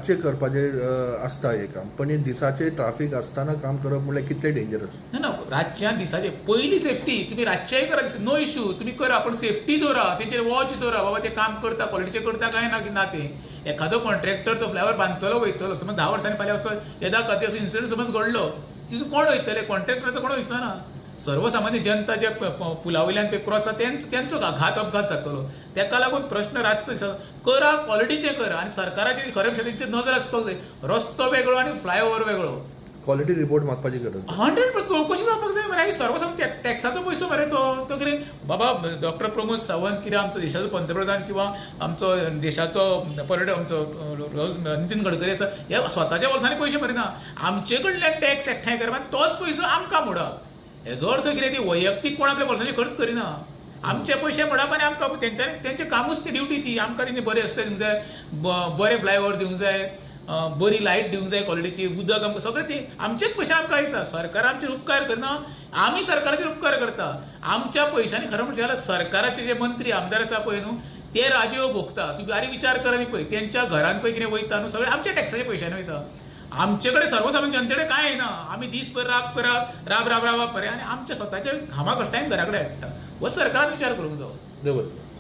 रातचे करपाचे आसता हे काम, पण हे दिसाचे ट्राफीक आसतना काम करप म्हळ्यार कितले डेंजरस. ना रातच्या दिसाचे पयली सेफ्टी तुम्ही रातच्याय करा, नो इश्यू, तुम्ही करा, पण सेफ्टी दवरा, तेंचेर वॉच दवरा, बाबा ते काम करता क्वॉलिटीचे करता काय ना की ना ते. एखादो कॉन्ट्रॅक्टर तो फ्लायओव्हर बांदतलो वयतलो, समज 10 वर्सांनी फाल्यां असो येदा खाती असो इन्सिडंट समज घडलो, तितून कोण वयतले? कॉन्ट्रॅक्टराचो कोण वयचना. सर्वसामान्य जनता जे पुला वयल्यान पे क्रॉस जाता तेंचो घात अपघात जातलो. तेका लागून प्रश्न रातचो करा, क्वॉलिटीचे करा, आनी सरकाराची खरे तेंची नजर आसपाक जाय. रस्तो वेगळो आनी फ्लायओव्हर वेगळो. क्वॉलिटी रिपोर्ट मागपाची गरज. 100% चौकशी जावपाक जाय मरे. सर्वसामान्य टॅक्साचो पयसो मरे तो कितें बाबा. डॉक्टर प्रमोद सावंत कितें आमचो देशाचो पंतप्रधान किंवा आमचो देशाचो पर्यटक आमचो नितीन गडकरी आसा, हे स्वताच्या वर्सांनी पयशे मरिना. आमचे कडल्यान टॅक्स एकठांय करप आनी तोच पयसो आमकां मोडप. हेजो अर्थ कितें ती वैयक्तीक कोण आपल्या वर्सांचे खर्च करिना. आमचे पयशे मोडप आनी आमकां तेंचे कामूच ती ड्युटी ती. आमकां तेंचे बरे रस्ते दिवंक जाय, बरे फ्लायओव्हर दिवंक जाय, बरी लायट दिवंक जाय क्वॉलिटीची, उदक आमकां सगळें ती आमचेच पयशे आमकां येता. सरकार आमचेर उपकार करना, आमी सरकाराचेर उपकार करता. आमच्या पयशांनी खरें म्हणचें जाल्यार सरकाराचे जे मंत्री आमदार आसा पळय न्हू, ते राजयो भोगता. तुम्ही बारी विचार करा पळय, तेंच्या घरान पळय कितें वयता न्हू, सगळें आमच्या टॅक्साच्या पयशांनी वयता. आमचे कडेन सर्वसामान्य जनतेकडे काय येना. आमी दीसभर राब राब बरे, आनी आमच्या स्वताच्या घामा कश्टांनी घरा कडेन हाडटा. हो सरकारान विचार करूंक जावो. देव बरें.